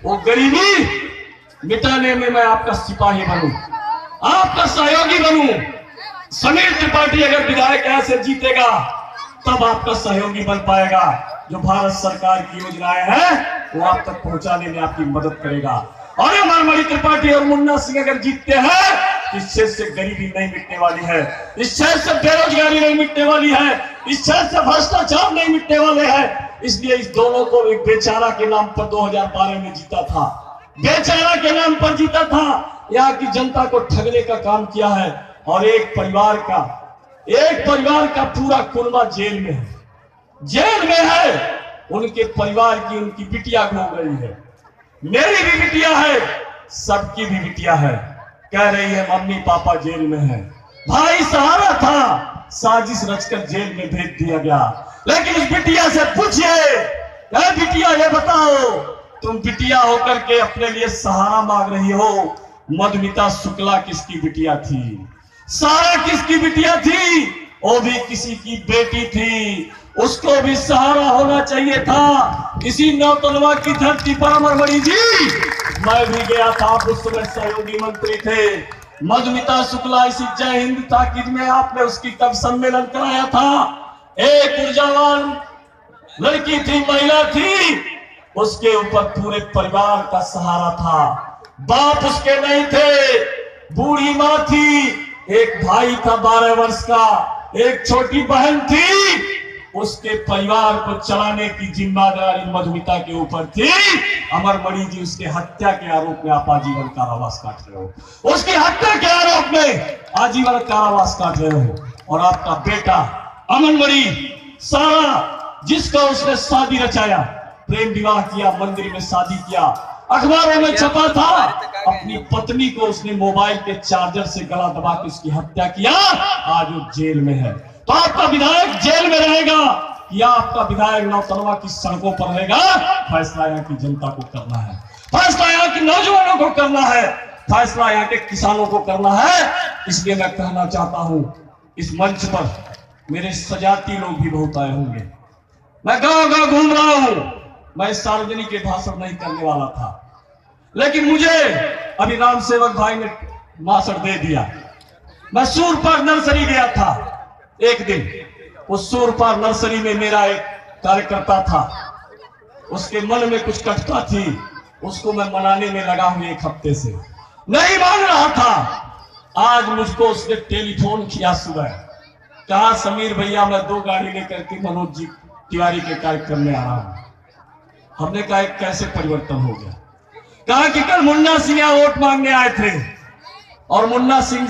वो गरीबी मिटाने में मैं आपका सिपाही बनूं, आपका सहयोगी बनूं। समीर त्रिपाठी अगर विधायक ऐसे जीतेगा तब आपका सहयोगी बन पाएगा। जो भारत सरकार की योजनाएं हैं वो आप तक पहुंचाने में आपकी मदद करेगा। और अमरमणि त्रिपाठी और मुन्ना सिंह अगर जीतते हैं, इस क्षेत्र से गरीबी नहीं मिटने वाली है, इस क्षेत्र से बेरोजगारी नहीं मिटने वाली है, इस क्षेत्र से भ्रष्टाचार नहीं मिटने वाले हैं। इसलिए इस दोनों को एक बेचारा के नाम पर 2012 में जीता था, बेचारा के नाम पर जीता था। यहाँ की जनता को ठगने का काम किया है और एक परिवार का पूरा कुनबा जेल में है, जेल में है। उनके परिवार की उनकी बिटिया घूम रही है, मेरी भी बिटिया है, सबकी भी बिटिया है। कह रही है मम्मी पापा जेल में है। भाई सहारा था, साजिश रचकर जेल में भेज दिया गया। लेकिन इस बिटिया से पूछिए, बिटिया ये बताओ, तुम बिटिया होकर के अपने लिए सहारा मांग रही हो, मधुमिता शुक्ला किसकी बिटिया थी? सारा किसकी बिटिया थी? वो भी किसी की बेटी थी, उसको भी सहारा होना चाहिए था। इसी नौतनवा की धरती पर अमरमणि जी, मैं भी गया था, आप उस समय सहयोगी मंत्री थे। मधुमिता शुक्ला इसी जय हिंद ताकीद में आपने उसकी कब सम्मेलन कराया था। एक ऊर्जावान लड़की थी, महिला थी, उसके ऊपर पूरे परिवार का सहारा था। बाप उसके नहीं थे, बूढ़ी माँ थी, एक भाई था 12 वर्ष का, एक छोटी बहन थी। उसके परिवार को चलाने की जिम्मेदारी मधुमिता के ऊपर थी। अमरमणि जी उसके हत्या के आरोप में आप आजीवन कारावास काट रहे हो, उसकी हत्या के आरोप में आजीवन कारावास काट रहे हो। और आपका बेटा अमरमणि सारा, जिसका उसने शादी रचाया, प्रेम विवाह किया, मंदिर में शादी किया, अखबारों में छपा था, अपनी पत्नी को उसने मोबाइल के चार्जर से गला दबा के उसकी हत्या किया। आज वो जेल में है। तो आपका विधायक जेल में रहेगा या आपका विधायक नौतनवा की सड़कों पर रहेगा? फैसला यहाँ की जनता को करना है, फैसला यहाँ के नौजवानों को करना है, फैसला यहाँ के किसानों को करना है। इसलिए मैं कहना चाहता हूं, इस मंच पर मेरे सजाती लोग भी बहुत आए होंगे। मैं गांव घूम रहा हूं, मैं सार्वजनिक के भाषण नहीं करने वाला था, लेकिन मुझे अभी राम सेवक भाई ने भाषण दे दिया। मैं सूरपार नर्सरी गया था एक दिन, उस सूरपार नर्सरी में मेरा एक कार्यकर्ता था, उसके मन में कुछ कटता थी, उसको मैं मनाने में लगा हूं एक हफ्ते से, नहीं मान रहा था। आज मुझको उसने टेलीफोन किया सुबह, कहा समीर भैया मैं 2 गाड़ी लेकर के मनोज जी तिवारी के कार्यक्रम में आ रहा हूं। हमने कहा कैसे परिवर्तन हो गया? कहा कि कल मुन्ना सिंह वोट मांगने आए थे और मुन्ना सिंह